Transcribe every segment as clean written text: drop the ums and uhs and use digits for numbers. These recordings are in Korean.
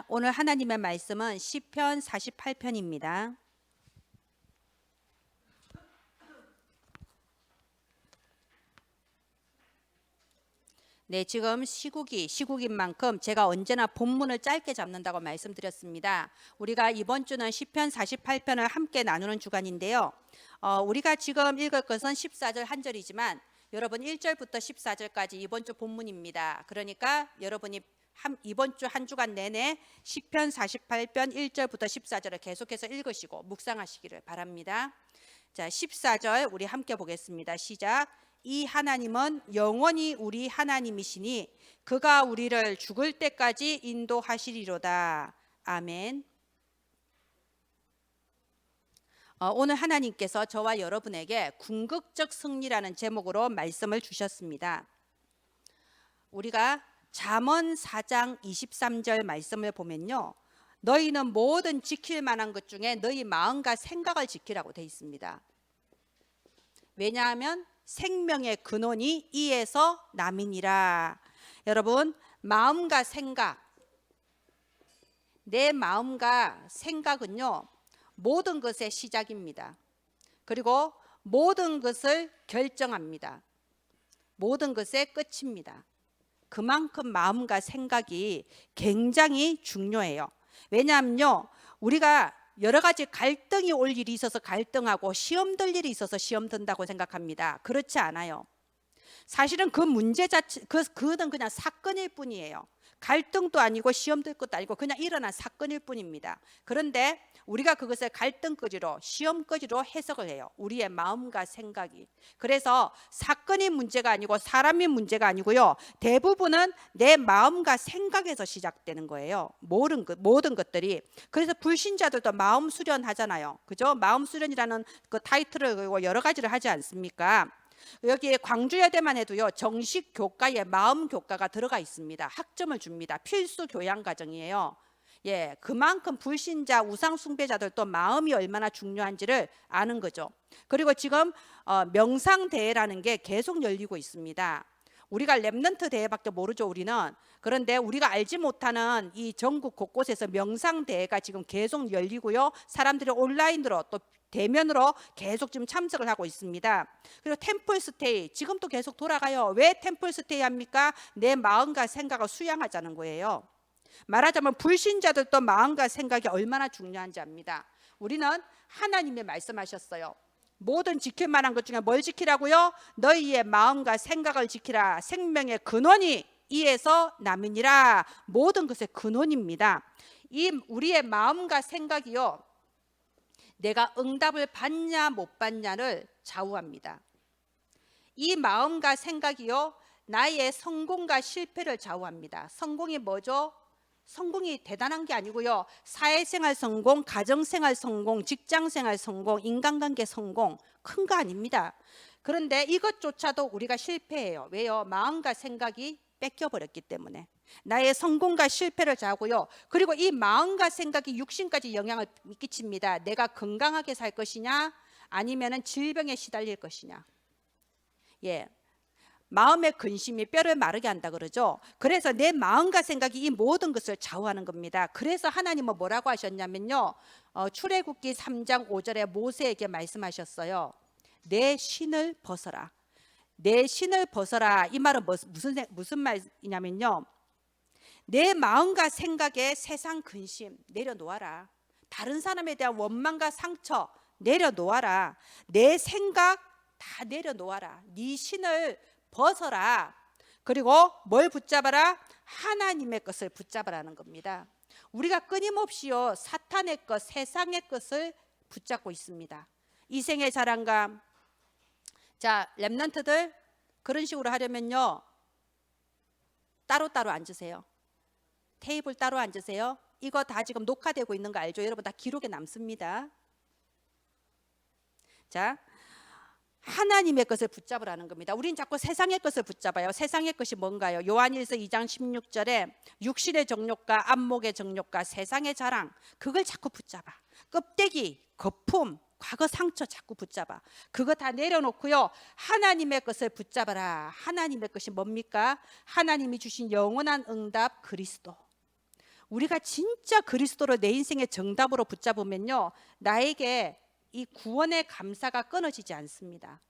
오늘 하나님의 말씀은 시편 48편입니다. 네, 지금 시국인 만큼 제가 언제나 본문을 짧게 잡는다고 말씀드렸습니다. 우리가 이번 주는 시편 48편을 함께 나누는 주간인데요. 우리가 지금 읽을 것은 14절 한 절이지만 여러분 1절부터 14절까지 이번 주 본문입니다. 그러니까 여러분이 이번 주 한 주간 내내 시편 48편 1절부터 14절을 계속해서 읽으시고 묵상하시기를 바랍니다. 자, 14절 우리 함께 보겠습니다. 시작. 이 하나님은 영원히 우리 하나님이시니 그가 우리를 죽을 때까지 인도하시리로다. 아멘. 오늘 하나님께서 저와 여러분에게 궁극적 승리라는 제목으로 말씀을 주셨습니다. 우리가 잠언 4장 23절 말씀을 보면요, 너희는 모든 지킬 만한 것 중에 너희 마음과 생각을 지키라고 되어 있습니다. 왜냐하면 생명의 근원이 이에서 남이니라. 여러분, 마음과 생각, 내 마음과 생각은요 모든 것의 시작입니다. 그리고 모든 것을 결정합니다. 모든 것의 끝입니다. 그만큼 마음과 생각이 굉장히 중요해요. 왜냐하면요, 우리가 여러 가지 갈등이 올 일이 있어서 갈등하고 시험 들 일이 있어서 시험 든다고 생각합니다. 그렇지 않아요. 사실은 그 문제 자체, 그는 그냥 사건일 뿐이에요. 갈등도 아니고 시험 들 것도 아니고 그냥 일어난 사건일 뿐입니다. 그런데 우리가 그것을 갈등거지로 시험거지로 해석을 해요. 우리의 마음과 생각이. 그래서 사건이 문제가 아니고 사람이 문제가 아니고요, 대부분은 내 마음과 생각에서 시작되는 거예요. 모든 것들이. 그래서 불신자들도 마음 수련하잖아요. 그죠? 마음 수련이라는 그 타이틀을 그리고 여러 가지를 하지 않습니까? 여기에 광주여대만 해도요, 정식 교과에 마음 교과가 들어가 있습니다. 학점을 줍니다. 필수 교양 과정이에요. 예, 그만큼 불신자 우상 숭배자들도 마음이 얼마나 중요한지를 아는 거죠. 그리고 지금 명상 대회라는 게 계속 열리고 있습니다. 우리가 랩넌트 대회밖에 모르죠, 우리는. 그런데 우리가 알지 못하는 이 전국 곳곳에서 명상 대회가 지금 계속 열리고요, 사람들이 온라인으로 또 대면으로 계속 지금 참석을 하고 있습니다. 그리고 템플 스테이 지금도 계속 돌아가요. 왜 템플 스테이 합니까? 내 마음과 생각을 수양하자는 거예요. 말하자면 불신자들도 마음과 생각이 얼마나 중요한지 압니다. 우리는 하나님이 말씀하셨어요. 모든 지킬 만한 것 중에 뭘 지키라고요? 너희의 마음과 생각을 지키라. 생명의 근원이 이에서 남이니라. 모든 것의 근원입니다. 이 우리의 마음과 생각이요, 내가 응답을 받냐 못 받냐를 좌우합니다. 이 마음과 생각이요, 나의 성공과 실패를 좌우합니다. 성공이 뭐죠? 성공이 대단한 게 아니고요, 사회생활 성공, 가정생활 성공, 직장생활 성공, 인간관계 성공, 큰 거 아닙니다. 그런데 이것조차도 우리가 실패해요. 왜요? 마음과 생각이 뺏겨버렸기 때문에. 나의 성공과 실패를 좌우고요, 그리고 이 마음과 생각이 육신까지 영향을 끼칩니다. 내가 건강하게 살 것이냐 아니면 질병에 시달릴 것이냐. 예, 마음의 근심이 뼈를 마르게 한다 그러죠. 그래서 내 마음과 생각이 이 모든 것을 좌우하는 겁니다. 그래서 하나님은 뭐라고 하셨냐면요, 출애굽기 3장 5절에 모세에게 말씀하셨어요. 내 신을 벗어라. 내 신을 벗어라. 이 말은 무슨 말이냐면요, 내 마음과 생각에 세상 근심 내려놓아라. 다른 사람에 대한 원망과 상처 내려놓아라. 내 생각 다 내려놓아라. 네 신을 벗어라. 그리고 뭘 붙잡아라? 하나님의 것을 붙잡으라는 겁니다. 우리가 끊임없이요, 사탄의 것, 세상의 것을 붙잡고 있습니다. 이생의 자랑감. 자, 랩런트들 그런 식으로 하려면요, 따로따로 앉으세요. 테이블 따로 앉으세요. 이거 다 지금 녹화되고 있는 거 알죠? 여러분 다 기록에 남습니다. 자, 하나님의 것을 붙잡으라는 겁니다. 우린 자꾸 세상의 것을 붙잡아요. 세상의 것이 뭔가요? 요한일서 2장 16절에 육신의 정욕과 안목의 정욕과 세상의 자랑, 그걸 자꾸 붙잡아. 껍데기, 거품, 과거 상처 자꾸 붙잡아. 그거 다 내려놓고요, 하나님의 것을 붙잡아라. 하나님의 것이 뭡니까? 하나님이 주신 영원한 응답 그리스도. 우리가 진짜 그리스도를 내 인생의 정답으로 붙잡으면요, 나에게 이 구원의 감사가 끊어지지 않습니다.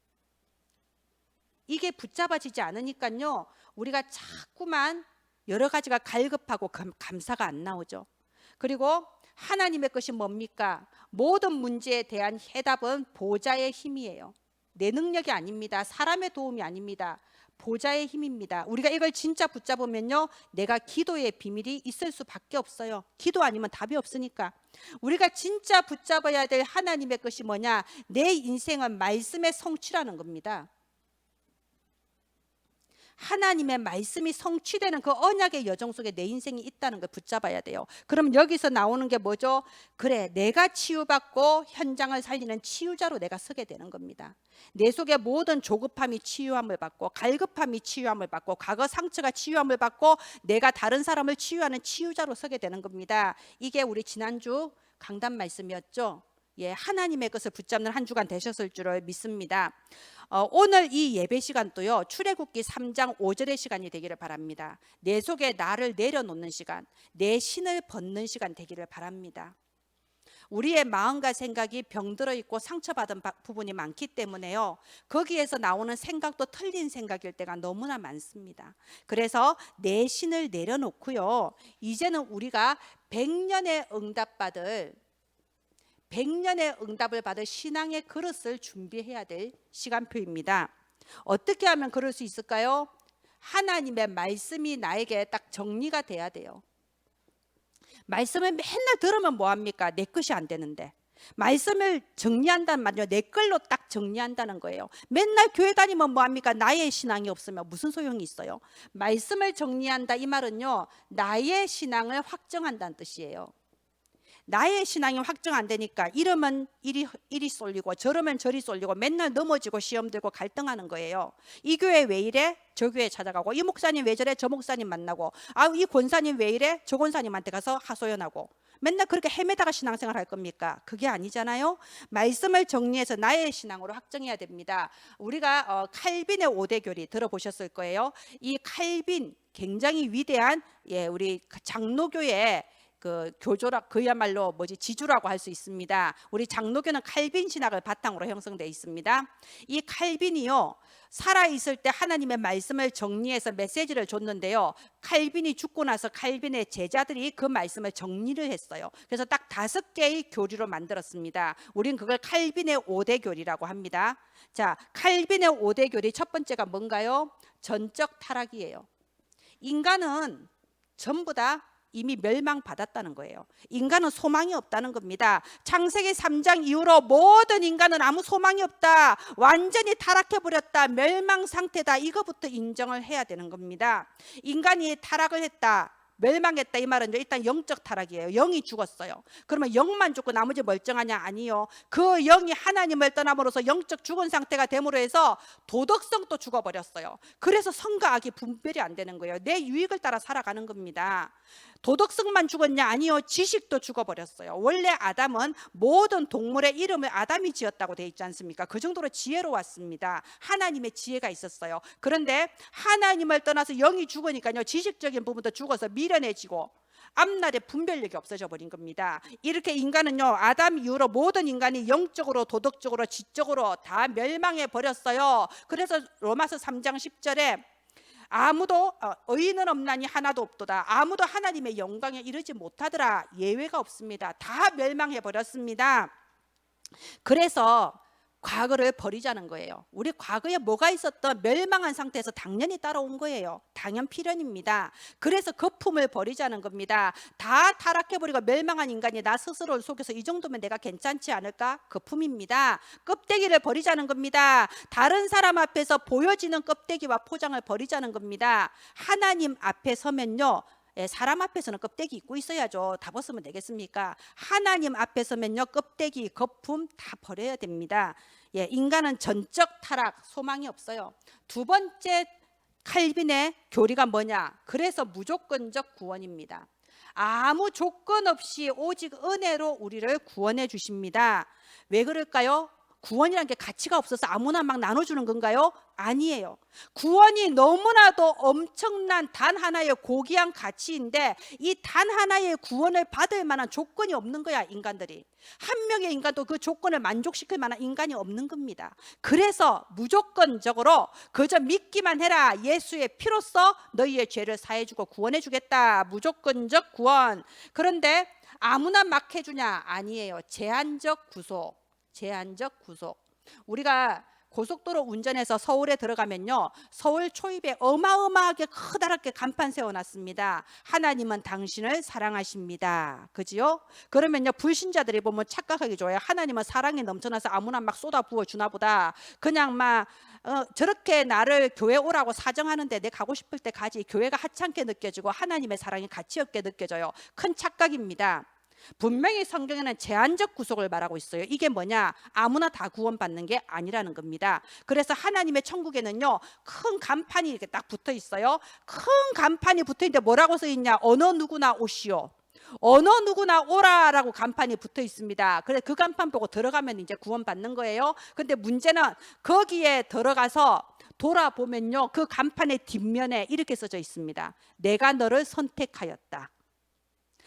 이게 붙잡아지지 않으니까요, 우리가 자꾸만 여러 가지가 갈급하고 감사가 안 나오죠. 그리고 하나님의 것이 뭡니까? 모든 문제에 대한 해답은 보좌의 힘이에요. 내 능력이 아닙니다. 사람의 도움이 아닙니다. 보좌의 힘입니다. 우리가 이걸 진짜 붙잡으면요, 내가 기도의 비밀이 있을 수밖에 없어요. 기도 아니면 답이 없으니까. 우리가 진짜 붙잡아야 될 하나님의 것이 뭐냐? 내 인생은 말씀의 성취라는 겁니다. 하나님의 말씀이 성취되는 그 언약의 여정 속에 내 인생이 있다는 걸 붙잡아야 돼요. 그럼 여기서 나오는 게 뭐죠? 그래, 내가 치유받고 현장을 살리는 치유자로 내가 서게 되는 겁니다. 내 속의 모든 조급함이 치유함을 받고, 갈급함이 치유함을 받고, 과거 상처가 치유함을 받고, 내가 다른 사람을 치유하는 치유자로 서게 되는 겁니다. 이게 우리 지난주 강단 말씀이었죠. 예, 하나님의 것을 붙잡는 한 주간 되셨을 줄을 믿습니다. 오늘 이 예배 시간도요, 출애굽기 3장 5절의 시간이 되기를 바랍니다. 내 속에 나를 내려놓는 시간, 내 신을 벗는 시간 되기를 바랍니다. 우리의 마음과 생각이 병들어 있고 상처받은 부분이 많기 때문에요, 거기에서 나오는 생각도 틀린 생각일 때가 너무나 많습니다. 그래서 내 신을 내려놓고요, 이제는 우리가 100년의 응답을 받을 신앙의 그릇을 준비해야 될 시간표입니다. 어떻게 하면 그럴 수 있을까요? 하나님의 말씀이 나에게 딱 정리가 돼야 돼요. 말씀을 맨날 들으면 뭐합니까? 내 것이 안 되는데. 말씀을 정리한다는 말이요, 내 걸로 딱 정리한다는 거예요. 맨날 교회 다니면 뭐합니까? 나의 신앙이 없으면 무슨 소용이 있어요? 말씀을 정리한다, 이 말은요, 나의 신앙을 확정한다는 뜻이에요. 나의 신앙이 확정 안 되니까 이러면 이리 쏠리고 저러면 저리 쏠리고 맨날 넘어지고 시험 들고 갈등하는 거예요. 이 교회 왜 이래? 저 교회 찾아가고, 이 목사님 왜 저래? 저 목사님 만나고, 이 권사님 왜 이래? 저 권사님한테 가서 하소연하고, 맨날 그렇게 헤매다가 신앙생활 할 겁니까? 그게 아니잖아요. 말씀을 정리해서 나의 신앙으로 확정해야 됩니다. 우리가 칼빈의 5대 교리 들어보셨을 거예요. 이 칼빈 굉장히 위대한, 우리 장로교의 그 교조라, 그야말로 지주라고 할 수 있습니다. 우리 장로교는 칼빈 신학을 바탕으로 형성되어 있습니다. 이 칼빈이요, 살아있을 때 하나님의 말씀을 정리해서 메시지를 줬는데요, 칼빈이 죽고 나서 칼빈의 제자들이 그 말씀을 정리를 했어요. 그래서 딱 5개의 교리로 만들었습니다. 우린 그걸 칼빈의 5대 교리라고 합니다. 자, 칼빈의 5대 교리 첫 번째가 뭔가요? 전적 타락이에요. 인간은 전부 다 이미 멸망받았다는 거예요. 인간은 소망이 없다는 겁니다. 창세기 3장 이후로 모든 인간은 아무 소망이 없다, 완전히 타락해버렸다, 멸망 상태다, 이거부터 인정을 해야 되는 겁니다. 인간이 타락을 했다, 멸망했다, 이 말은 일단 영적 타락이에요. 영이 죽었어요. 그러면 영만 죽고 나머지 멀쩡하냐? 아니요. 그 영이 하나님을 떠남으로써 영적 죽은 상태가 됨으로 해서 도덕성도 죽어버렸어요. 그래서 선과 악이 분별이 안 되는 거예요. 내 유익을 따라 살아가는 겁니다. 도덕성만 죽었냐? 아니요. 지식도 죽어버렸어요. 원래 아담은 모든 동물의 이름을 아담이 지었다고 되어 있지 않습니까? 그 정도로 지혜로웠습니다. 하나님의 지혜가 있었어요. 그런데 하나님을 떠나서 영이 죽으니까요, 지식적인 부분도 죽어서 미련해지고 앞날에 분별력이 없어져 버린 겁니다. 이렇게 인간은요, 아담 이후로 모든 인간이 영적으로, 도덕적으로, 지적으로 다 멸망해 버렸어요. 그래서 로마서 3장 10절에 아무도 의인은 없나니 하나도 없도다. 아무도 하나님의 영광에 이르지 못하더라. 예외가 없습니다. 다 멸망해 버렸습니다. 그래서 과거를 버리자는 거예요. 우리 과거에 뭐가 있었던 멸망한 상태에서 당연히 따라온 거예요. 당연 필연입니다. 그래서 거품을 버리자는 겁니다. 다 타락해버리고 멸망한 인간이 나 스스로를 속여서 이 정도면 내가 괜찮지 않을까? 거품입니다. 껍데기를 버리자는 겁니다. 다른 사람 앞에서 보여지는 껍데기와 포장을 버리자는 겁니다. 하나님 앞에 서면요, 사람 앞에서는 껍데기 입고 있어야죠. 다 벗으면 되겠습니까? 하나님 앞에 서면요, 껍데기, 거품 다 버려야 됩니다. 인간은 전적 타락, 소망이 없어요. 두 번째 칼빈의 교리가 뭐냐? 그래서 무조건적 구원입니다. 아무 조건 없이 오직 은혜로 우리를 구원해 주십니다. 왜 그럴까요? 구원이란 게 가치가 없어서 아무나 막 나눠주는 건가요? 아니에요. 구원이 너무나도 엄청난 단 하나의 고귀한 가치인데 이 단 하나의 구원을 받을 만한 조건이 없는 거야, 인간들이. 한 명의 인간도 그 조건을 만족시킬 만한 인간이 없는 겁니다. 그래서 무조건적으로 그저 믿기만 해라. 예수의 피로써 너희의 죄를 사해주고 구원해주겠다. 무조건적 구원. 그런데 아무나 막 해주냐? 아니에요. 제한적 구속. 제한적 구속. 우리가 고속도로 운전해서 서울에 들어가면요, 서울 초입에 어마어마하게 커다랗게 간판 세워놨습니다. 하나님은 당신을 사랑하십니다. 그지요? 그러면요, 불신자들이 보면 착각하기 좋아요. 하나님은 사랑이 넘쳐나서 아무나 막 쏟아 부어 주나 보다. 그냥 막 저렇게 나를 교회 오라고 사정하는데 내 가고 싶을 때 가지. 교회가 하찮게 느껴지고 하나님의 사랑이 가치 없게 느껴져요. 큰 착각입니다. 분명히 성경에는 제한적 구속을 말하고 있어요. 이게 뭐냐? 아무나 다 구원받는 게 아니라는 겁니다. 그래서 하나님의 천국에는요, 큰 간판이 이렇게 딱 붙어 있어요. 큰 간판이 붙어 있는데 뭐라고 써 있냐? 어느 누구나 오시오. 어느 누구나 오라라고 간판이 붙어 있습니다. 그래서 그 간판 보고 들어가면 이제 구원받는 거예요. 근데 문제는 거기에 들어가서 돌아보면요, 그 간판의 뒷면에 이렇게 써져 있습니다. 내가 너를 선택하였다.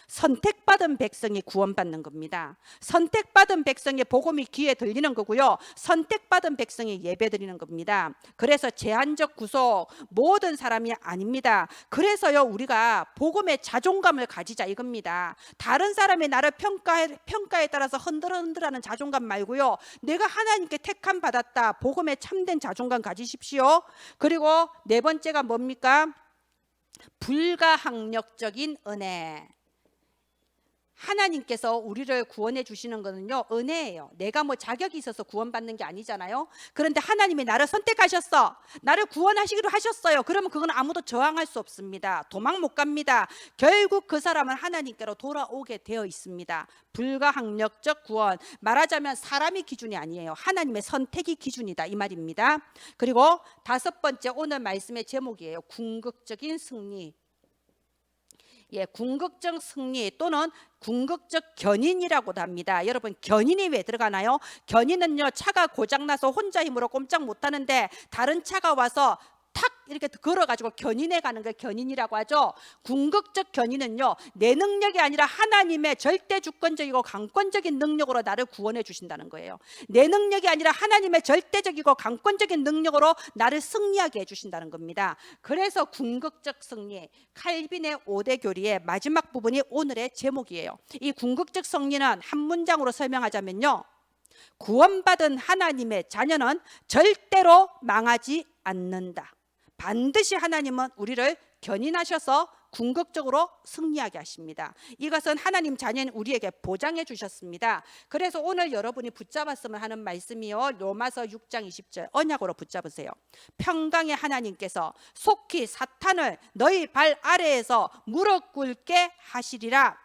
선택받은 백성이 구원받는 겁니다. 선택받은 백성의 복음이 귀에 들리는 거고요. 선택받은 백성이 예배드리는 겁니다. 그래서 제한적 구속, 모든 사람이 아닙니다. 그래서요, 우리가 복음의 자존감을 가지자 이겁니다. 다른 사람이 나를 평가에 따라서 흔들흔들하는 자존감 말고요, 내가 하나님께 택함 받았다. 복음의 참된 자존감 가지십시오. 그리고 네 번째가 뭡니까? 불가항력적인 은혜. 하나님께서 우리를 구원해 주시는 거는요, 은혜예요. 내가 뭐 자격이 있어서 구원받는 게 아니잖아요. 그런데 하나님이 나를 선택하셨어. 나를 구원하시기로 하셨어요. 그러면 그건 아무도 저항할 수 없습니다. 도망 못 갑니다. 결국 그 사람은 하나님께로 돌아오게 되어 있습니다. 불가항력적 구원. 말하자면 사람이 기준이 아니에요. 하나님의 선택이 기준이다, 이 말입니다. 그리고 다섯 번째, 오늘 말씀의 제목이에요. 궁극적인 승리. 예, 궁극적 승리 또는 궁극적 견인이라고도 합니다. 여러분, 견인이 왜 들어가나요? 견인은요, 차가 고장나서 혼자 힘으로 꼼짝 못하는데 다른 차가 와서 탁 이렇게 걸어가지고 견인해 가는 걸 견인이라고 하죠. 궁극적 견인은요, 내 능력이 아니라 하나님의 절대 주권적이고 강권적인 능력으로 나를 구원해 주신다는 거예요. 내 능력이 아니라 하나님의 절대적이고 강권적인 능력으로 나를 승리하게 해주신다는 겁니다. 그래서 궁극적 승리, 칼빈의 5대 교리의 마지막 부분이 오늘의 제목이에요. 이 궁극적 승리는 한 문장으로 설명하자면요, 구원받은 하나님의 자녀는 절대로 망하지 않는다. 반드시 하나님은 우리를 견인하셔서 궁극적으로 승리하게 하십니다. 이것은 하나님 자녀인 우리에게 보장해 주셨습니다. 그래서 오늘 여러분이 붙잡았으면 하는 말씀이요, 로마서 6장 20절 언약으로 붙잡으세요. 평강의 하나님께서 속히 사탄을 너희 발 아래에서 무릎 꿇게 하시리라.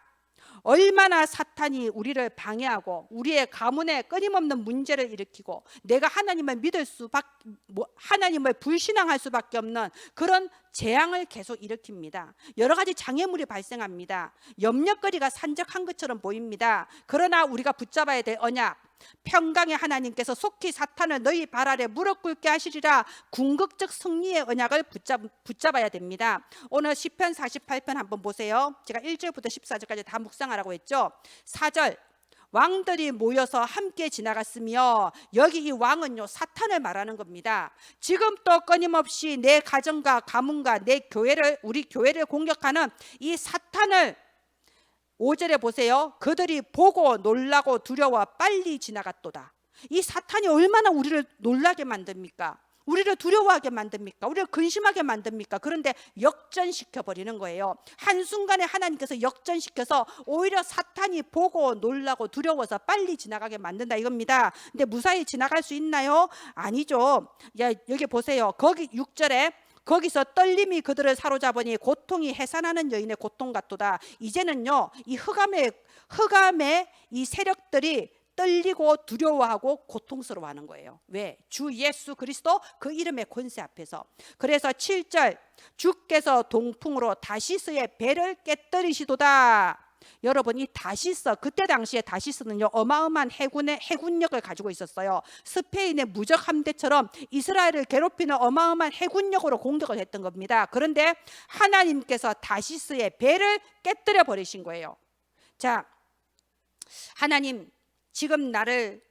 얼마나 사탄이 우리를 방해하고 우리의 가문에 끊임없는 문제를 일으키고 내가 하나님을 하나님을 불신앙할 수밖에 없는 그런 재앙을 계속 일으킵니다. 여러 가지 장애물이 발생합니다. 염려거리가 산적한 것처럼 보입니다. 그러나 우리가 붙잡아야 될 언약, 평강의 하나님께서 속히 사탄을 너희 발 아래 무릎 꿇게 하시리라. 궁극적 승리의 언약을 붙잡아야 됩니다. 오늘 시편 48편 한번 보세요. 제가 1절부터 14절까지 다 묵상하라고 했죠. 4절, 왕들이 모여서 함께 지나갔으며, 여기 이 왕은요, 사탄을 말하는 겁니다. 지금 또 끊임없이 내 가정과 가문과 내 교회를, 우리 교회를 공격하는 이 사탄을 5절에 보세요. 그들이 보고 놀라고 두려워 빨리 지나갔도다. 이 사탄이 얼마나 우리를 놀라게 만듭니까? 우리를 두려워하게 만듭니까? 우리를 근심하게 만듭니까? 그런데 역전시켜 버리는 거예요. 한순간에 하나님께서 역전시켜서 오히려 사탄이 보고 놀라고 두려워서 빨리 지나가게 만든다 이겁니다. 근데 무사히 지나갈 수 있나요? 아니죠. 야, 여기 보세요. 거기 6절에 거기서 떨림이 그들을 사로잡으니 고통이 해산하는 여인의 고통 같도다. 이제는요, 이 흑암의 이 세력들이 떨리고 두려워하고 고통스러워하는 거예요. 왜? 주 예수 그리스도 그 이름의 권세 앞에서. 그래서 7절, 주께서 동풍으로 다시스의 배를 깨뜨리시도다. 여러분, 이 다시스, 그때 당시에 다시스는요 어마어마한 해군력을 가지고 있었어요. 스페인의 무적 함대처럼 이스라엘을 괴롭히는 어마어마한 해군력으로 공격을 했던 겁니다. 그런데 하나님께서 다시스의 배를 깨뜨려 버리신 거예요. 자, 하나님, 지금 나를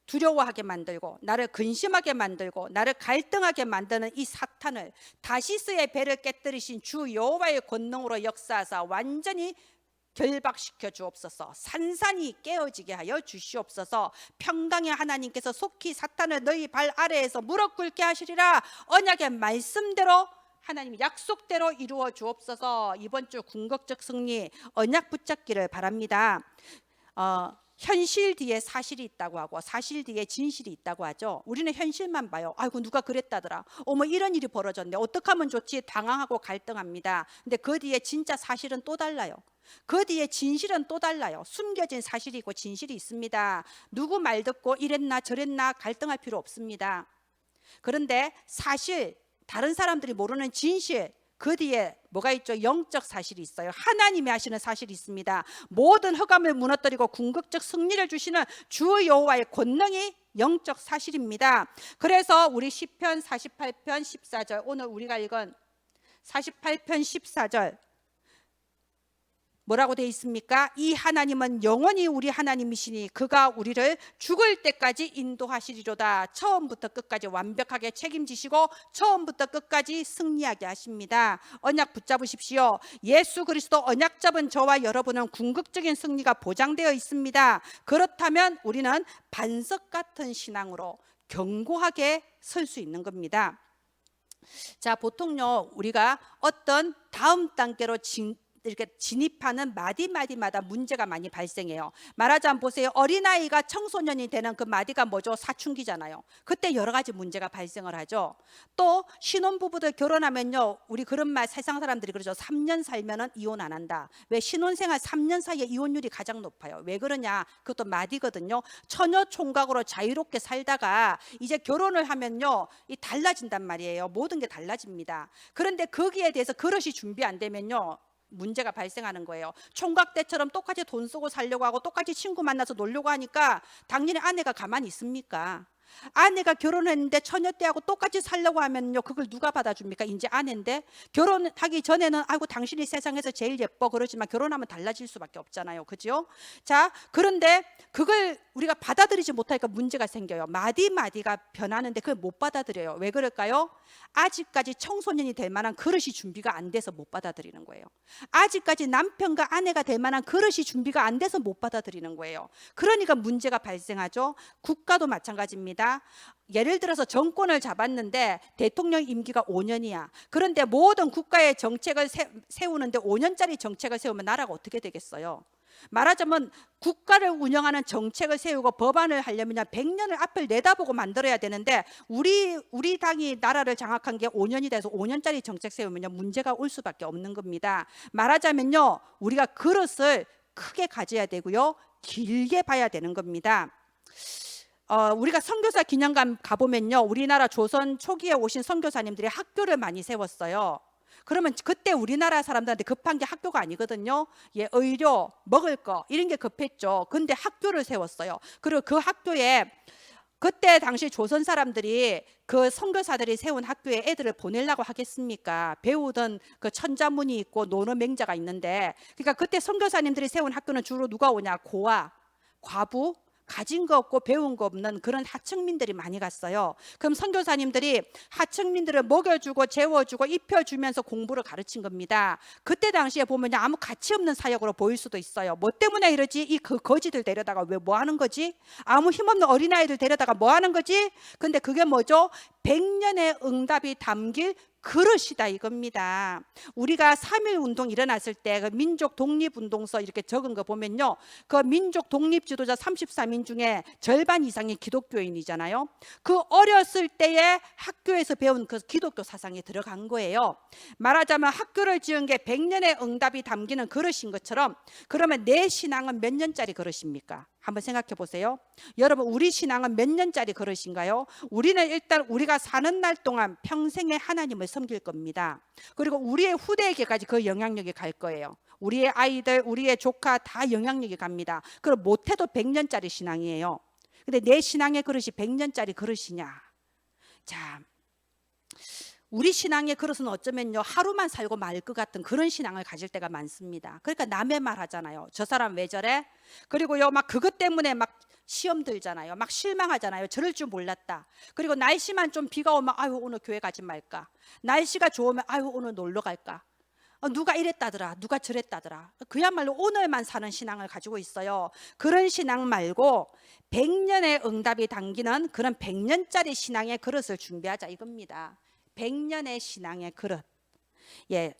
두려워하게 만들고 나를 근심하게 만들고 나를 갈등하게 만드는 이 사탄을 다시스의 배를 깨뜨리신 주 여호와의 권능으로 역사하사 완전히 결박시켜 주옵소서. 산산이 깨어지게 하여 주시옵소서. 평강의 하나님께서 속히 사탄을 너희 발 아래에서 무릎 꿇게 하시리라. 언약의 말씀대로 하나님 약속대로 이루어 주옵소서. 이번 주 궁극적 승리, 언약 붙잡기를 바랍니다. 현실 뒤에 사실이 있다고 하고 사실 뒤에 진실이 있다고 하죠. 우리는 현실만 봐요. 아이고, 누가 그랬다더라, 어머 이런 일이 벌어졌네, 어떻게 하면 좋지, 당황하고 갈등합니다. 근데 그 뒤에 진짜 사실은 또 달라요. 그 뒤에 진실은 또 달라요. 숨겨진 사실이 있고 진실이 있습니다. 누구 말 듣고 이랬나 저랬나 갈등할 필요 없습니다. 그런데 사실, 다른 사람들이 모르는 진실, 그 뒤에 뭐가 있죠? 영적 사실이 있어요. 하나님이 하시는 사실이 있습니다. 모든 흑암을 무너뜨리고 궁극적 승리를 주시는 주 여호와의 권능이 영적 사실입니다. 그래서 우리 시편 48편 14절, 오늘 우리가 읽은 48편 14절 뭐라고 되어 있습니까? 이 하나님은 영원히 우리 하나님이시니 그가 우리를 죽을 때까지 인도하시리로다. 처음부터 끝까지 완벽하게 책임지시고 처음부터 끝까지 승리하게 하십니다. 언약 붙잡으십시오. 예수 그리스도 언약 잡은 저와 여러분은 궁극적인 승리가 보장되어 있습니다. 그렇다면 우리는 반석 같은 신앙으로 견고하게 설 수 있는 겁니다. 자, 보통요 우리가 어떤 다음 단계로 이렇게 진입하는 마디마디마다 문제가 많이 발생해요. 말하자면 보세요. 어린아이가 청소년이 되는 그 마디가 뭐죠? 사춘기잖아요. 그때 여러 가지 문제가 발생을 하죠. 또 신혼부부들 결혼하면요, 우리 그런 말 세상 사람들이 그러죠. 3년 살면은 이혼 안 한다. 왜? 신혼생활 3년 사이에 이혼율이 가장 높아요. 왜 그러냐? 그것도 마디거든요. 처녀 총각으로 자유롭게 살다가 이제 결혼을 하면요, 이 달라진단 말이에요. 모든 게 달라집니다. 그런데 거기에 대해서 그릇이 준비 안 되면요, 문제가 발생하는 거예요. 총각 때처럼 똑같이 돈 쓰고 살려고 하고 똑같이 친구 만나서 놀려고 하니까 당연히 아내가 가만히 있습니까? 아내가 결혼했는데 처녀 때하고 똑같이 살려고 하면요, 그걸 누가 받아줍니까? 이제 아내인데. 결혼하기 전에는 아이고 당신이 세상에서 제일 예뻐 그러지만 결혼하면 달라질 수밖에 없잖아요. 그죠? 자, 그런데 그걸 우리가 받아들이지 못하니까 문제가 생겨요. 마디마디가 변하는데 그걸 못 받아들여요. 왜 그럴까요? 아직까지 청소년이 될 만한 그릇이 준비가 안 돼서 못 받아들이는 거예요. 아직까지 남편과 아내가 될 만한 그릇이 준비가 안 돼서 못 받아들이는 거예요. 그러니까 문제가 발생하죠. 국가도 마찬가지입니다. 예를 들어서 정권을 잡았는데 대통령 임기가 5년이야. 그런데 모든 국가의 정책을 세우는데 5년짜리 정책을 세우면 나라가 어떻게 되겠어요? 말하자면 국가를 운영하는 정책을 세우고 법안을 하려면 100년을 앞을 내다보고 만들어야 되는데 우리 당이 나라를 장악한 게 5년이 돼서 5년짜리 정책 세우면 문제가 올 수밖에 없는 겁니다. 말하자면요, 우리가 그릇을 크게 가져야 되고요, 길게 봐야 되는 겁니다. 우리가 선교사 기념관 가보면요, 우리나라 조선 초기에 오신 선교사님들이 학교를 많이 세웠어요. 그러면 그때 우리나라 사람들한테 급한 게 학교가 아니거든요. 예, 의료, 먹을 거 이런 게 급했죠. 근데 학교를 세웠어요. 그리고 그 학교에 그때 당시 조선 사람들이 그 선교사들이 세운 학교에 애들을 보내려고 하겠습니까? 배우던 그 천자문이 있고 노는 맹자가 있는데, 그러니까 그때 선교사님들이 세운 학교는 주로 누가 오냐? 고아, 과부, 가진 거 없고 배운 거 없는 그런 하층민들이 많이 갔어요. 그럼 선교사님들이 하층민들을 먹여주고 재워주고 입혀주면서 공부를 가르친 겁니다. 그때 당시에 보면 아무 가치 없는 사역으로 보일 수도 있어요. 뭐 때문에 이러지? 이 그 거지들 데려다가 왜 뭐 하는 거지? 아무 힘없는 어린아이들 데려다가 뭐 하는 거지? 근데 그게 뭐죠? 100년의 응답이 담길 그릇이다 이겁니다. 우리가 3.1 운동 일어났을 때 그 민족 독립운동서 이렇게 적은 거 보면요, 그 민족 독립 지도자 33인 중에 절반 이상이 기독교인이잖아요. 그 어렸을 때에 학교에서 배운 그 기독교 사상이 들어간 거예요. 말하자면 학교를 지은 게 100년의 응답이 담기는 그릇인 것처럼, 그러면 내 신앙은 몇 년짜리 그릇입니까? 한번 생각해 보세요. 여러분, 우리 신앙은 몇 년짜리 그릇인가요? 우리는 일단 우리가 사는 날 동안 평생에 하나님을 섬길 겁니다. 그리고 우리의 후대에게까지 그 영향력이 갈 거예요. 우리의 아이들, 우리의 조카 다 영향력이 갑니다. 그럼 못해도 100년짜리 신앙이에요. 근데 내 신앙의 그릇이 100년짜리 그릇이냐? 자, 우리 신앙의 그릇은 어쩌면요, 하루만 살고 말 것 같은 그런 신앙을 가질 때가 많습니다. 그러니까 남의 말 하잖아요. 저 사람 왜 저래? 그리고요, 막 그것 때문에 막 시험 들잖아요. 막 실망하잖아요. 저럴 줄 몰랐다. 그리고 날씨만 좀 비가 오면 아유, 오늘 교회 가지 말까? 날씨가 좋으면 아유, 오늘 놀러 갈까? 누가 이랬다더라, 누가 저랬다더라. 그야말로 오늘만 사는 신앙을 가지고 있어요. 그런 신앙 말고 100년의 응답이 당기는 그런 100년짜리 신앙의 그릇을 준비하자 이겁니다. 100년의 신앙의 그릇. 예,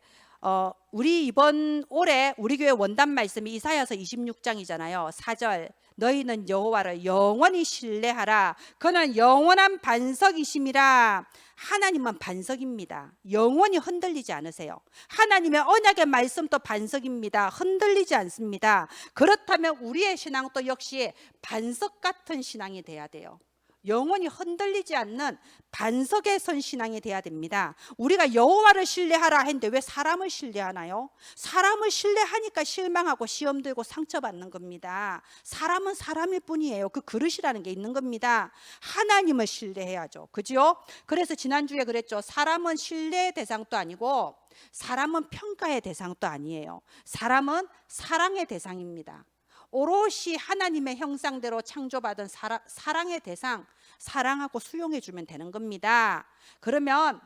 우리 이번 올해 우리 교회 원단 말씀이 이사야서 26장이잖아요. 4절. 너희는 여호와를 영원히 신뢰하라. 그는 영원한 반석이심이라. 하나님은 반석입니다. 영원히 흔들리지 않으세요. 하나님의 언약의 말씀도 반석입니다. 흔들리지 않습니다. 그렇다면 우리의 신앙도 역시 반석 같은 신앙이 돼야 돼요. 영원히 흔들리지 않는 반석에 선 신앙이 돼야 됩니다. 우리가 여호와를 신뢰하라 했는데 왜 사람을 신뢰하나요? 사람을 신뢰하니까 실망하고 시험 들고 상처받는 겁니다. 사람은 사람일 뿐이에요. 그 그릇이라는 게 있는 겁니다. 하나님을 신뢰해야죠. 그죠? 그래서 지난주에 그랬죠. 사람은 신뢰의 대상도 아니고 사람은 평가의 대상도 아니에요. 사람은 사랑의 대상입니다. 오롯이 하나님의 형상대로 창조받은 사랑의 대상, 사랑하고 수용해 주면 되는 겁니다. 그러면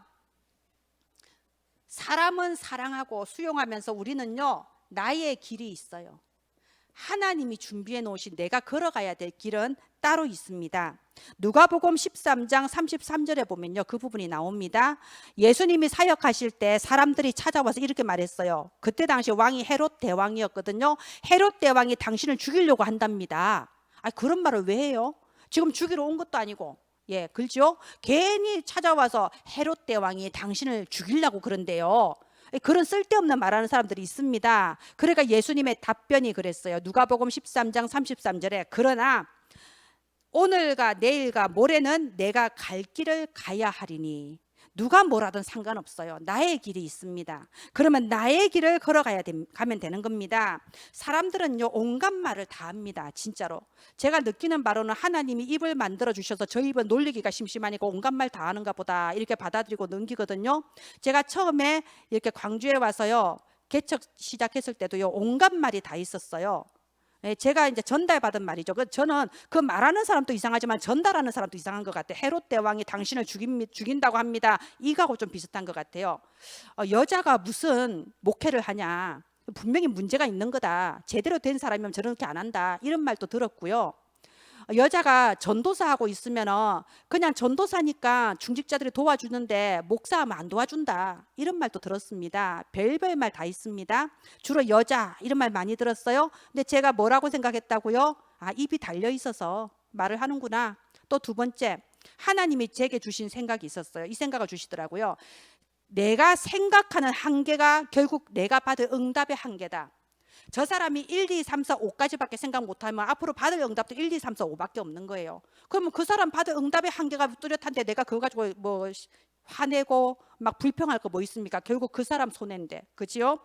사람은 사랑하고 수용하면서 우리는요, 나의 길이 있어요. 하나님이 준비해 놓으신 내가 걸어가야 될 길은 따로 있습니다. 누가복음 13장 33절에 보면요, 그 부분이 나옵니다. 예수님이 사역하실 때 사람들이 찾아와서 이렇게 말했어요. 그때 당시 왕이 헤롯 대왕이었거든요. 헤롯 대왕이 당신을 죽이려고 한답니다. 그런 말을 왜 해요? 지금 죽이러 온 것도 아니고. 예, 그렇죠? 괜히 찾아와서 헤롯 대왕이 당신을 죽이려고 그런대요. 그런 쓸데없는 말하는 사람들이 있습니다. 그러니까 예수님의 답변이 그랬어요. 누가복음 13장 33절에 그러나 오늘과 내일과 모레는 내가 갈 길을 가야 하리니. 누가 뭐라든 상관없어요. 나의 길이 있습니다. 그러면 나의 길을 가면 되는 겁니다. 사람들은요, 온갖 말을 다 합니다. 진짜로. 제가 느끼는 바로는 하나님이 입을 만들어 주셔서 저 입은 놀리기가 심심하니까 온갖 말 다 하는가 보다 이렇게 받아들이고 넘기거든요. 제가 처음에 이렇게 광주에 와서요, 개척 시작했을 때도요, 온갖 말이 다 있었어요. 제가 이제 전달받은 말이죠. 저는 그 말하는 사람도 이상하지만 전달하는 사람도 이상한 것 같아요. 헤롯 대왕이 당신을 죽인다고 합니다. 이거하고 좀 비슷한 것 같아요. 여자가 무슨 목회를 하냐, 분명히 문제가 있는 거다. 제대로 된 사람이면 저렇게 안 한다. 이런 말도 들었고요. 여자가 전도사하고 있으면 그냥 전도사니까 중직자들이 도와주는데 목사하면 안 도와준다. 이런 말도 들었습니다. 별별 말 다 있습니다. 주로 여자 이런 말 많이 들었어요. 근데 제가 뭐라고 생각했다고요? 입이 달려 있어서 말을 하는구나. 또 두 번째, 하나님이 제게 주신 생각이 있었어요. 이 생각을 주시더라고요. 내가 생각하는 한계가 결국 내가 받을 응답의 한계다. 저 사람이 1, 2, 3, 4, 5까지밖에 생각 못하면 앞으로 받을 응답도 1, 2, 3, 4, 5밖에 없는 거예요. 그러면 그 사람 받을 응답의 한계가 뚜렷한데 내가 그거 가지고 뭐 화내고 막 불평할 거 뭐 있습니까? 결국 그 사람 손해인데, 그지요?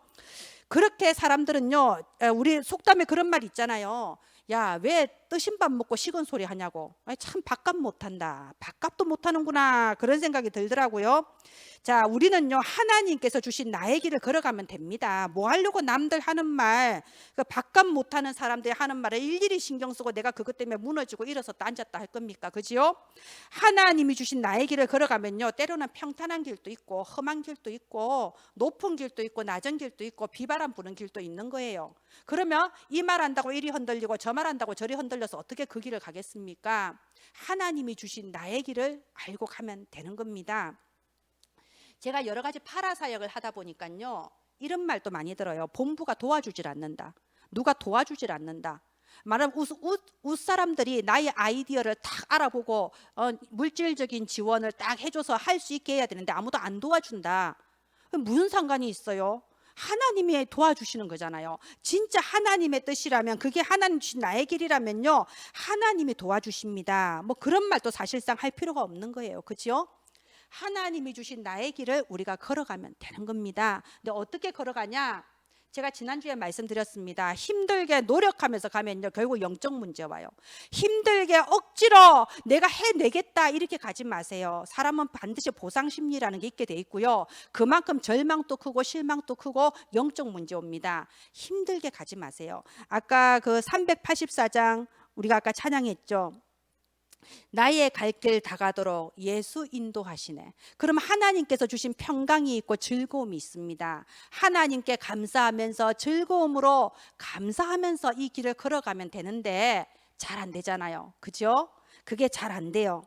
그렇게 사람들은요, 우리 속담에 그런 말 있잖아요. 야, 왜 뜨신 밥 먹고 식은 소리 하냐고. 참 밥값 못한다. 밥값도 못하는구나. 그런 생각이 들더라고요. 자, 우리는요, 하나님께서 주신 나의 길을 걸어가면 됩니다. 뭐 하려고 남들 하는 말, 그 밥값 못하는 사람들이 하는 말에 일일이 신경 쓰고 내가 그것 때문에 무너지고 일어섰다 앉았다 할 겁니까? 그지요? 하나님이 주신 나의 길을 걸어가면요, 때로는 평탄한 길도 있고 험한 길도 있고 높은 길도 있고 낮은 길도 있고 비바람 부는 길도 있는 거예요. 그러면 이 말 한다고 이리 흔들리고 저 말 한다고 저리 흔들려서 어떻게 그 길을 가겠습니까? 하나님이 주신 나의 길을 알고 가면 되는 겁니다. 제가 여러 가지 파라 사역을 하다 보니까요, 이런 말도 많이 들어요. 본부가 도와주질 않는다. 누가 도와주질 않는다. 말하면 웃 사람들이 나의 아이디어를 딱 알아보고 물질적인 지원을 딱 해줘서 할 수 있게 해야 되는데 아무도 안 도와준다. 무슨 상관이 있어요? 하나님이 도와주시는 거잖아요. 진짜 하나님의 뜻이라면, 그게 하나님 주신 나의 길이라면요, 하나님이 도와주십니다. 뭐 그런 말도 사실상 할 필요가 없는 거예요. 그죠? 하나님이 주신 나의 길을 우리가 걸어가면 되는 겁니다. 근데 어떻게 걸어가냐? 제가 지난주에 말씀드렸습니다. 힘들게 노력하면서 가면요, 결국 영적 문제 와요. 힘들게 억지로 내가 해내겠다 이렇게 가지 마세요. 사람은 반드시 보상 심리라는 게 있게 돼 있고요, 그만큼 절망도 크고 실망도 크고 영적 문제 옵니다. 힘들게 가지 마세요. 아까 그 384장 우리가 아까 찬양했죠. 나의 갈 길 다가도록 예수 인도하시네. 그럼 하나님께서 주신 평강이 있고 즐거움이 있습니다. 하나님께 감사하면서 즐거움으로 감사하면서 이 길을 걸어가면 되는데 잘 안 되잖아요. 그죠? 그게 잘 안 돼요.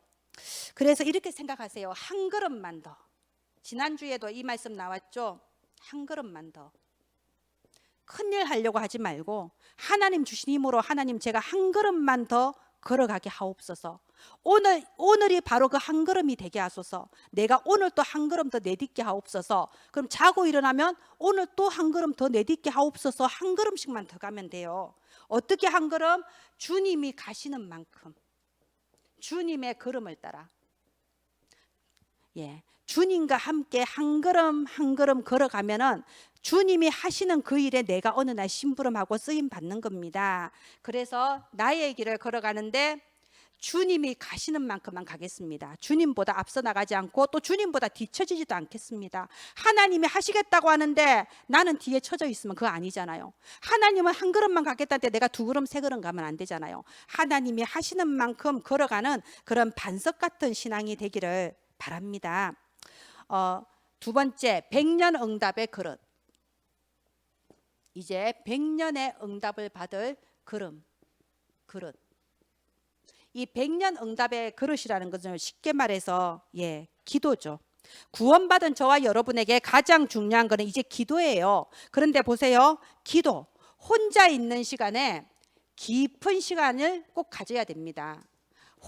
그래서 이렇게 생각하세요. 한 걸음만 더. 지난주에도 이 말씀 나왔죠. 한 걸음만 더. 큰일 하려고 하지 말고 하나님 주신 힘으로, 하나님 제가 한 걸음만 더 걸어가게 하옵소서. 오늘이 바로 그 한 걸음이 되게 하소서. 내가 오늘 또 한 걸음 더 내딛게 하옵소서. 그럼 자고 일어나면 오늘 또 한 걸음 더 내딛게 하옵소서. 한 걸음씩만 더 가면 돼요. 어떻게 한 걸음? 주님이 가시는 만큼, 주님의 걸음을 따라, 주님과 함께 한 걸음 한 걸음 걸어가면은 주님이 하시는 그 일에 내가 어느 날 심부름하고 쓰임 받는 겁니다. 그래서 나의 길을 걸어가는데 주님이 가시는 만큼만 가겠습니다. 주님보다 앞서 나가지 않고 또 주님보다 뒤처지지도 않겠습니다. 하나님이 하시겠다고 하는데 나는 뒤에 처져 있으면 그거 아니잖아요. 하나님은 한 걸음만 가겠다는데 내가 두 걸음 세 걸음 가면 안 되잖아요. 하나님이 하시는 만큼 걸어가는 그런 반석 같은 신앙이 되기를 바랍니다. 두 번째, 100년 응답의 그릇. 이제 100년의 응답을 받을 그릇. 이 100년 응답의 그릇이라는 것은 쉽게 말해서 기도죠. 구원받은 저와 여러분에게 가장 중요한 것은 이제 기도예요. 그런데 보세요. 기도, 혼자 있는 시간에 깊은 시간을 꼭 가져야 됩니다.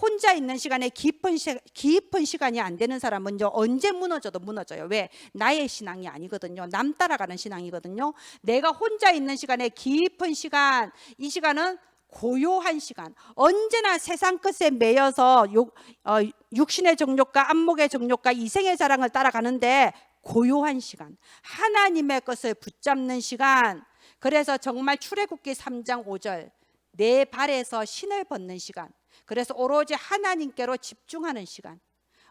혼자 있는 시간에 깊은 시간이 안 되는 사람은 언제 무너져도 무너져요. 왜? 나의 신앙이 아니거든요. 남 따라가는 신앙이거든요. 내가 혼자 있는 시간에 깊은 시간, 이 시간은 고요한 시간, 언제나 세상 끝에 매여서 육신의 정욕과 안목의 정욕과 이생의 자랑을 따라가는데 고요한 시간, 하나님의 것을 붙잡는 시간. 그래서 정말 출애굽기 3장 5절, 내 발에서 신을 벗는 시간, 그래서 오로지 하나님께로 집중하는 시간,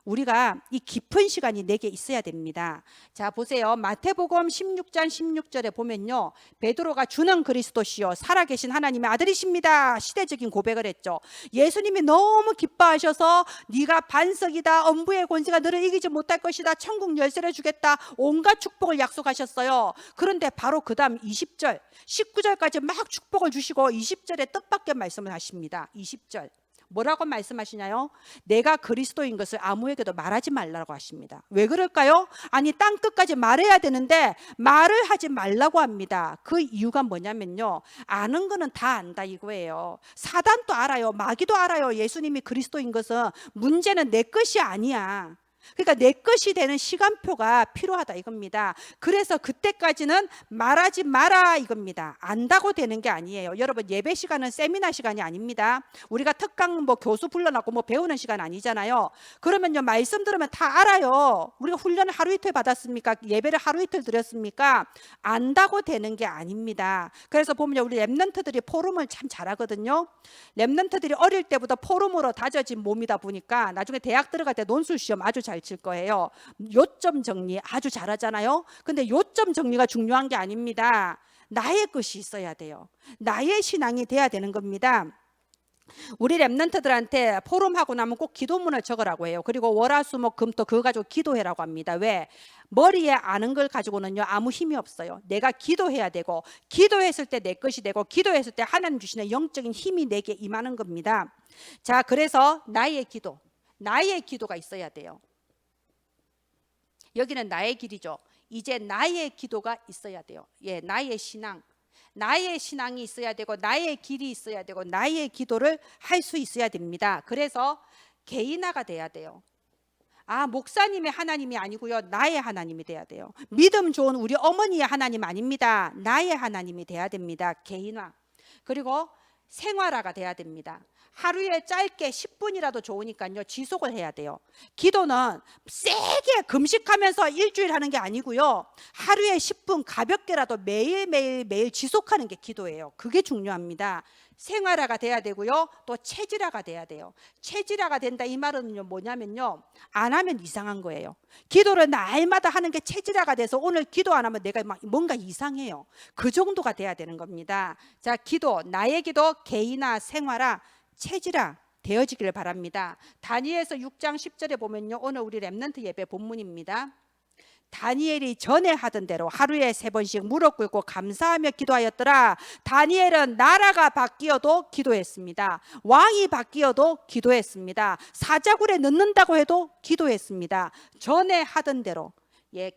우리가 이 깊은 시간이 내게 있어야 됩니다. 자, 보세요. 마태복음 16장 16절에 보면요, 베드로가 주는 그리스도시요 살아계신 하나님의 아들이십니다, 시대적인 고백을 했죠. 예수님이 너무 기뻐하셔서 네가 반석이다, 엄부의 권세가 너를 이기지 못할 것이다, 천국 열쇠를 주겠다, 온갖 축복을 약속하셨어요. 그런데 바로 그 다음 20절 19절까지 막 축복을 주시고 20절에 뜻밖의 말씀을 하십니다. 20절 뭐라고 말씀하시냐요? 내가 그리스도인 것을 아무에게도 말하지 말라고 하십니다. 왜 그럴까요? 아니, 땅 끝까지 말해야 되는데 말을 하지 말라고 합니다. 그 이유가 뭐냐면요, 아는 거는 다 안다 이거예요. 사단도 알아요, 마귀도 알아요, 예수님이 그리스도인 것은. 문제는 내 것이 아니야. 그러니까 내 것이 되는 시간표가 필요하다 이겁니다. 그래서 그때까지는 말하지 마라 이겁니다. 안다고 되는 게 아니에요. 여러분, 예배 시간은 세미나 시간이 아닙니다. 우리가 특강 교수 불러놓고 배우는 시간 아니잖아요. 그러면요, 말씀 들으면 다 알아요. 우리가 훈련을 하루 이틀 받았습니까? 예배를 하루 이틀 드렸습니까? 안다고 되는 게 아닙니다. 그래서 보면 우리 랩런트들이 포럼을 참 잘하거든요. 랩런트들이 어릴 때부터 포럼으로 다져진 몸이다 보니까 나중에 대학 들어갈 때 논술 시험 아주 잘 칠 거예요. 요점 정리 아주 잘하잖아요. 근데 요점 정리가 중요한 게 아닙니다. 나의 것이 있어야 돼요. 나의 신앙이 돼야 되는 겁니다. 우리 랩런트들한테 포럼하고 나면 꼭 기도문을 적으라고 해요. 그리고 월화수목금토 그거 가지고 기도해라고 합니다. 왜? 머리에 아는 걸 가지고는요 아무 힘이 없어요. 내가 기도해야 되고, 기도했을 때 내 것이 되고, 기도했을 때 하나님 주시는 영적인 힘이 내게 임하는 겁니다. 자, 그래서 나의 기도가 있어야 돼요. 여기는 나의 길이죠. 이제 나의 기도가 있어야 돼요. 나의 신앙이 있어야 되고, 나의 길이 있어야 되고, 나의 기도를 할 수 있어야 됩니다. 그래서 개인화가 돼야 돼요. 목사님의 하나님이 아니고요. 나의 하나님이 돼야 돼요. 믿음 좋은 우리 어머니의 하나님 아닙니다. 나의 하나님이 돼야 됩니다. 개인화. 그리고 생활화가 돼야 됩니다. 하루에 짧게 10분이라도 좋으니까요. 지속을 해야 돼요. 기도는 세게 금식하면서 일주일 하는 게 아니고요. 하루에 10분 가볍게라도 매일 지속하는 게 기도예요. 그게 중요합니다. 생활화가 돼야 되고요. 또 체질화가 돼야 돼요. 체질화가 된다 이 말은 뭐냐면요. 안 하면 이상한 거예요. 기도를 날마다 하는 게 체질화가 돼서 오늘 기도 안 하면 내가 뭔가 이상해요. 그 정도가 돼야 되는 겁니다. 자, 기도, 나의 기도, 개인화, 생활화, 체질화 되어지기를 바랍니다. 다니엘서 6장 10절에 보면요. 오늘 우리 렘넌트 예배 본문입니다. 다니엘이 전에 하던 대로 하루에 3번씩 무릎 꿇고 감사하며 기도하였더라. 다니엘은 나라가 바뀌어도 기도했습니다. 왕이 바뀌어도 기도했습니다. 사자굴에 넣는다고 해도 기도했습니다. 전에 하던 대로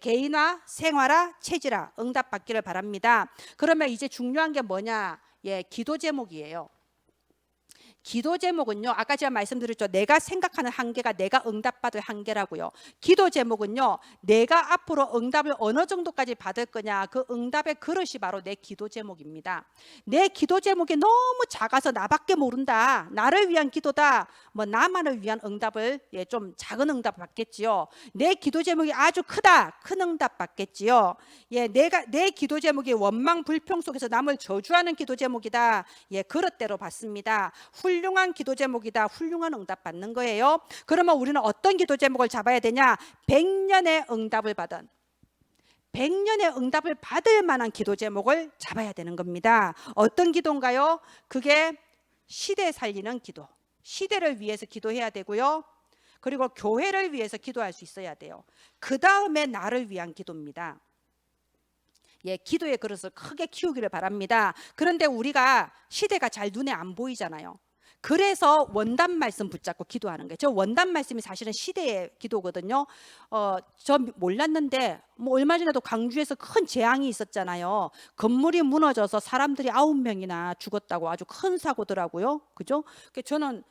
개인화, 생활화, 체질화 응답받기를 바랍니다. 그러면 이제 중요한 게 뭐냐? 기도 제목이에요. 기도 제목은요, 아까 제가 말씀드렸죠. 내가 생각하는 한계가 내가 응답받을 한계라고요. 기도 제목은요, 내가 앞으로 응답을 어느 정도까지 받을 거냐, 그 응답의 그릇이 바로 내 기도 제목입니다. 내 기도 제목이 너무 작아서 나밖에 모른다, 나를 위한 기도다, 나만을 위한 응답을 좀 작은 응답 받겠지요. 내 기도 제목이 아주 크다, 큰 응답 받겠지요. 내 기도 제목이 원망 불평 속에서 남을 저주하는 기도 제목이다, 그릇대로 받습니다. 훌륭한 기도 제목이다, 훌륭한 응답 받는 거예요. 그러면 우리는 어떤 기도 제목을 잡아야 되냐? 100년의 응답을 받은, 100년의 응답을 받을 만한 기도 제목을 잡아야 되는 겁니다. 어떤 기도인가요? 그게 시대 살리는 기도, 시대를 위해서 기도해야 되고요. 그리고 교회를 위해서 기도할 수 있어야 돼요. 그 다음에 나를 위한 기도입니다. 기도의 그릇을 크게 키우기를 바랍니다. 그런데 우리가 시대가 잘 눈에 안 보이잖아요. 그래서 원단 말씀 붙잡고 기도하는 거예요. 저 원단 말씀이 사실은 시대의 기도거든요. 저 몰랐는데 얼마 전에도 광주에서 큰 재앙이 있었잖아요. 건물이 무너져서 사람들이 9명이나 죽었다고, 아주 큰 사고더라고요. 그죠? 저는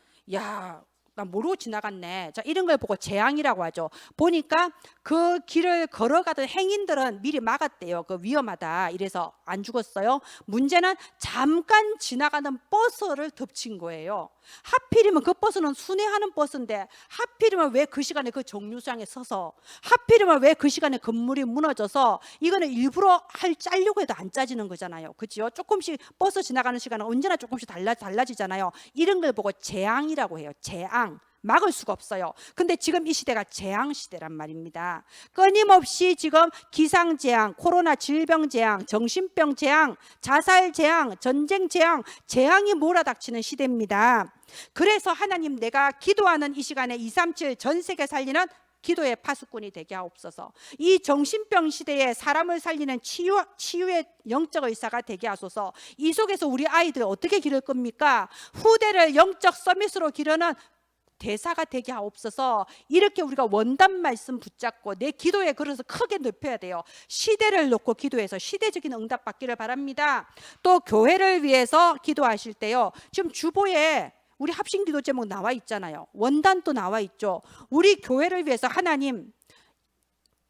나 모르고 지나갔네. 자, 이런 걸 보고 재앙이라고 하죠. 보니까 그 길을 걸어가던 행인들은 미리 막았대요. 그 위험하다 이래서 안 죽었어요. 문제는 잠깐 지나가는 버스를 덮친 거예요. 하필이면 그 버스는 순회하는 버스인데 하필이면 왜 그 시간에 그 정류장에 서서, 하필이면 왜 그 시간에 건물이 무너져서, 이거는 일부러 짜려고 해도 안 짜지는 거잖아요. 그렇죠? 조금씩 버스 지나가는 시간은 언제나 조금씩 달라지잖아요. 이런 걸 보고 재앙이라고 해요. 재앙. 막을 수가 없어요. 근데 지금 이 시대가 재앙 시대란 말입니다. 끊임없이 지금 기상재앙, 코로나 질병 재앙, 정신병 재앙, 자살 재앙, 전쟁 재앙, 재앙이 몰아닥치는 시대입니다. 그래서 하나님, 내가 기도하는 이 시간에 237 전 세계 살리는 기도의 파수꾼이 되게 하옵소서. 이 정신병 시대에 사람을 살리는 치유의 영적 의사가 되게 하소서. 이 속에서 우리 아이들 어떻게 기를 겁니까? 후대를 영적 서밋으로 기르는 대사가 되게 하옵소서. 이렇게 우리가 원단 말씀 붙잡고 내 기도의 그릇을 크게 높여야 돼요. 시대를 놓고 기도해서 시대적인 응답 받기를 바랍니다. 또 교회를 위해서 기도하실 때요, 지금 주보에 우리 합심 기도 제목 나와 있잖아요. 원단도 나와 있죠. 우리 교회를 위해서 하나님,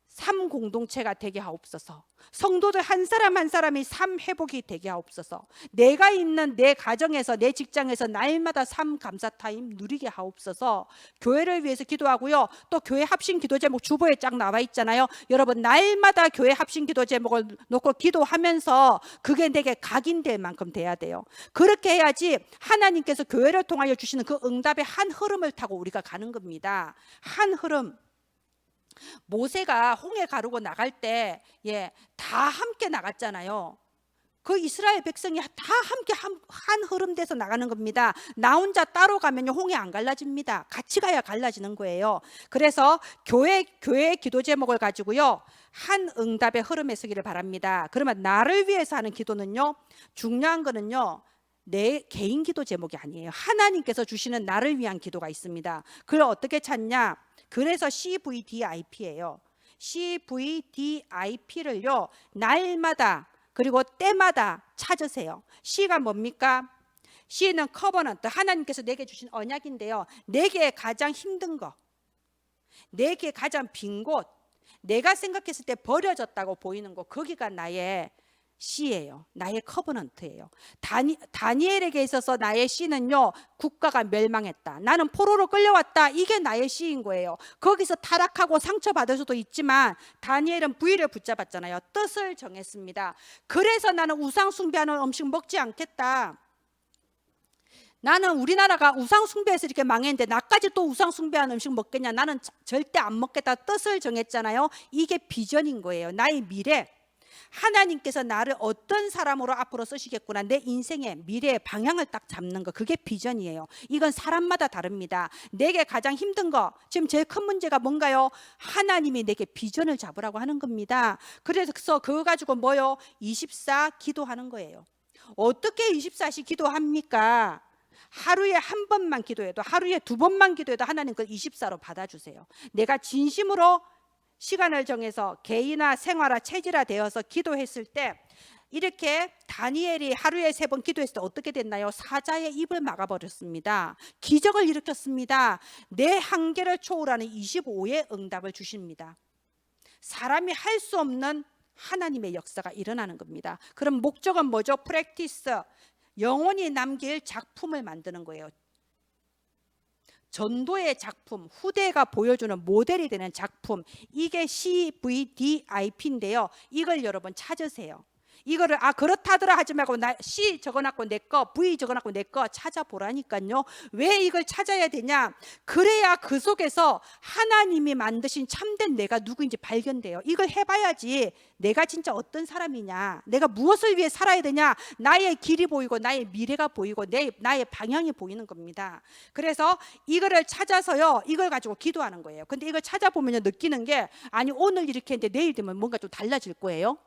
삶 공동체가 되게 하옵소서. 성도들 한 사람 한 사람이 삶 회복이 되게 하옵소서. 내가 있는 내 가정에서, 내 직장에서 날마다 삶 감사 타임 누리게 하옵소서. 교회를 위해서 기도하고요. 또 교회 합심 기도 제목 주보에 쫙 나와 있잖아요. 여러분, 날마다 교회 합심 기도 제목을 놓고 기도하면서 그게 내게 각인될 만큼 돼야 돼요. 그렇게 해야지 하나님께서 교회를 통하여 주시는 그 응답의 한 흐름을 타고 우리가 가는 겁니다. 한 흐름. 모세가 홍해 가르고 나갈 때 다 함께 나갔잖아요. 그 이스라엘 백성이 다 함께 한 흐름 돼서 나가는 겁니다. 나 혼자 따로 가면 홍해 안 갈라집니다. 같이 가야 갈라지는 거예요. 그래서 교회의 기도 제목을 가지고요, 한 응답의 흐름에 서기를 바랍니다. 그러면 나를 위해서 하는 기도는요, 중요한 거는요, 내 개인 기도 제목이 아니에요. 하나님께서 주시는 나를 위한 기도가 있습니다. 그걸 어떻게 찾냐? 그래서 CVDIP예요. CVDIP를요, 날마다 그리고 때마다 찾으세요. C가 뭡니까? C는 커버넌트, 하나님께서 내게 주신 언약인데요, 내게 가장 힘든 거, 내게 가장 빈 곳, 내가 생각했을 때 버려졌다고 보이는 곳, 거기가 나의 C예요. 나의 커버넌트예요. 다니엘에게 있어서 나의 C는요, 국가가 멸망했다, 나는 포로로 끌려왔다, 이게 나의 C인 거예요. 거기서 타락하고 상처받을 수도 있지만 다니엘은 V를 붙잡았잖아요. 뜻을 정했습니다. 그래서 나는 우상 숭배하는 음식 먹지 않겠다. 나는 우리나라가 우상 숭배해서 이렇게 망했는데 나까지 또 우상 숭배하는 음식 먹겠냐, 나는 절대 안 먹겠다, 뜻을 정했잖아요. 이게 비전인 거예요. 나의 미래, 하나님께서 나를 어떤 사람으로 앞으로 쓰시겠구나, 내 인생의 미래의 방향을 딱 잡는 거, 그게 비전이에요. 이건 사람마다 다릅니다. 내게 가장 힘든 거, 지금 제일 큰 문제가 뭔가요? 하나님이 내게 비전을 잡으라고 하는 겁니다. 그래서 그거 가지고 뭐요? 24 기도하는 거예요. 어떻게 24시 기도합니까? 하루에 한 번만 기도해도, 하루에 두 번만 기도해도 하나님 그걸 24로 받아주세요. 내가 진심으로 시간을 정해서 개인화, 생활화, 체질화 되어서 기도했을 때, 이렇게 다니엘이 하루에 3번 기도했을 때 어떻게 됐나요? 사자의 입을 막아버렸습니다. 기적을 일으켰습니다. 내 한계를 초월하는 25의 응답을 주십니다. 사람이 할 수 없는 하나님의 역사가 일어나는 겁니다. 그럼 목적은 뭐죠? 프랙티스, 영원히 남길 작품을 만드는 거예요. 전도의 작품, 후대가 보여주는 모델이 되는 작품, 이게 CVDIP인데요. 이걸 여러분 찾으세요. 이거를 그렇다더라 하지 말고 나 C 적어놨고 내 거, V 적어놨고 내 거 찾아보라니까요. 왜 이걸 찾아야 되냐? 그래야 그 속에서 하나님이 만드신 참된 내가 누구인지 발견돼요. 이걸 해봐야지 내가 진짜 어떤 사람이냐, 내가 무엇을 위해 살아야 되냐, 나의 길이 보이고 나의 미래가 보이고 나의 방향이 보이는 겁니다. 그래서 이거를 찾아서요, 이걸 가지고 기도하는 거예요. 근데 이걸 찾아보면 느끼는 게, 아니 오늘 이렇게 했는데 내일 되면 뭔가 좀 달라질 거예요.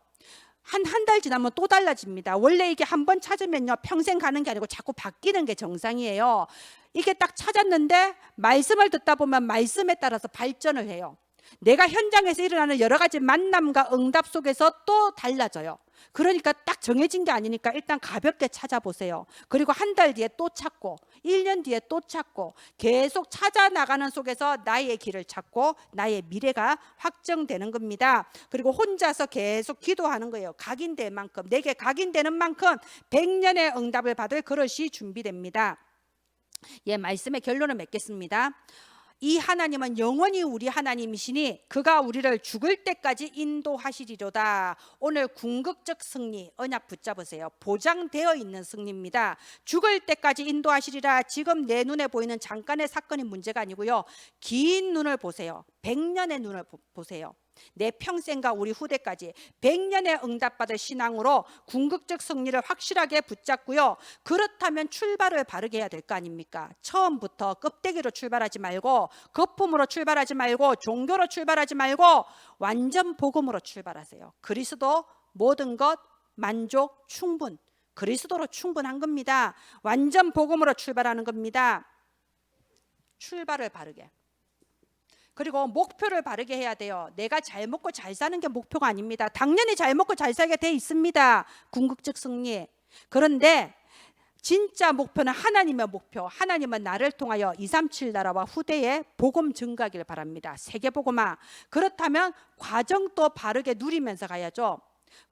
한 달 지나면 또 달라집니다. 원래 이게 한번 찾으면요, 평생 가는 게 아니고 자꾸 바뀌는 게 정상이에요. 이게 딱 찾았는데 말씀을 듣다 보면 말씀에 따라서 발전을 해요. 내가 현장에서 일어나는 여러 가지 만남과 응답 속에서 또 달라져요. 그러니까 딱 정해진 게 아니니까 일단 가볍게 찾아보세요. 그리고 한 달 뒤에 또 찾고 1년 뒤에 또 찾고 계속 찾아 나가는 속에서 나의 길을 찾고 나의 미래가 확정되는 겁니다. 그리고 혼자서 계속 기도하는 거예요. 각인될 만큼, 내게 각인되는 만큼 100년의 응답을 받을 그릇이 준비됩니다. 예, 말씀의 결론을 맺겠습니다. 이 하나님은 영원히 우리 하나님이시니 그가 우리를 죽을 때까지 인도하시리로다. 오늘 궁극적 승리, 언약 붙잡으세요. 보장되어 있는 승리입니다. 죽을 때까지 인도하시리라. 지금 내 눈에 보이는 잠깐의 사건이 문제가 아니고요, 긴 눈을 보세요. 100년의 눈을 보세요. 내 평생과 우리 후대까지 100년의 응답받을 신앙으로 궁극적 승리를 확실하게 붙잡고요. 그렇다면 출발을 바르게 해야 될 거 아닙니까? 처음부터 껍데기로 출발하지 말고, 거품으로 출발하지 말고, 종교로 출발하지 말고 완전 복음으로 출발하세요. 그리스도 모든 것 만족 충분, 그리스도로 충분한 겁니다. 완전 복음으로 출발하는 겁니다. 출발을 바르게, 그리고 목표를 바르게 해야 돼요. 내가 잘 먹고 잘 사는 게 목표가 아닙니다. 당연히 잘 먹고 잘 살게 돼 있습니다, 궁극적 승리. 그런데 진짜 목표는 하나님의 목표. 하나님은 나를 통하여 237 나라와 후대에 복음 증가하기를 바랍니다. 세계복음화. 그렇다면 과정도 바르게 누리면서 가야죠.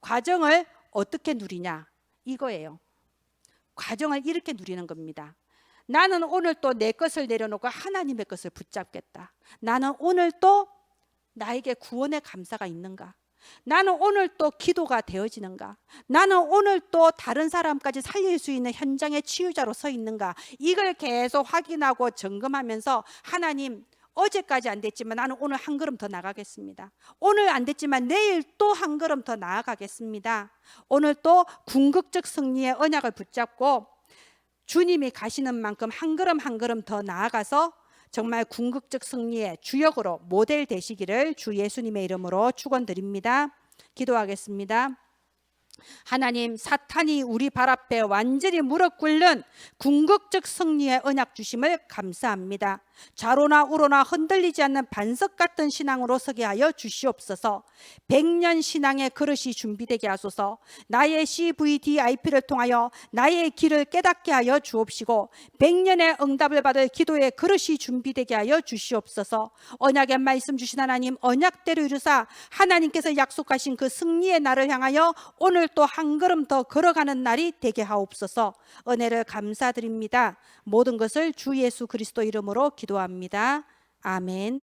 과정을 어떻게 누리냐, 이거예요. 과정을 이렇게 누리는 겁니다. 나는 오늘 또 내 것을 내려놓고 하나님의 것을 붙잡겠다. 나는 오늘 또 나에게 구원의 감사가 있는가? 나는 오늘 또 기도가 되어지는가? 나는 오늘 또 다른 사람까지 살릴 수 있는 현장의 치유자로 서 있는가? 이걸 계속 확인하고 점검하면서, 하나님, 어제까지 안 됐지만 나는 오늘 한 걸음 더 나가겠습니다. 오늘 안 됐지만 내일 또 한 걸음 더 나아가겠습니다. 오늘 또 궁극적 승리의 언약을 붙잡고 주님이 가시는 만큼 한 걸음 한 걸음 더 나아가서 정말 궁극적 승리의 주역으로 모델 되시기를 주 예수님의 이름으로 축원드립니다. 기도하겠습니다. 하나님, 사탄이 우리 발 앞에 완전히 무릎 꿇는 궁극적 승리의 언약 주심을 감사합니다. 좌로나 우로나 흔들리지 않는 반석 같은 신앙으로 서게 하여 주시옵소서. 100년 신앙의 그릇이 준비되게 하소서. 나의 CVDIP를 통하여 나의 길을 깨닫게 하여 주옵시고 100년의 응답을 받을 기도의 그릇이 준비되게 하여 주시옵소서. 언약의 말씀 주신 하나님, 언약대로 이루사 하나님께서 약속하신 그 승리의 날을 향하여 오늘 또 한 걸음 더 걸어가는 날이 되게 하옵소서. 은혜를 감사드립니다. 모든 것을 주 예수 그리스도 이름으로 기도합니다. 아멘.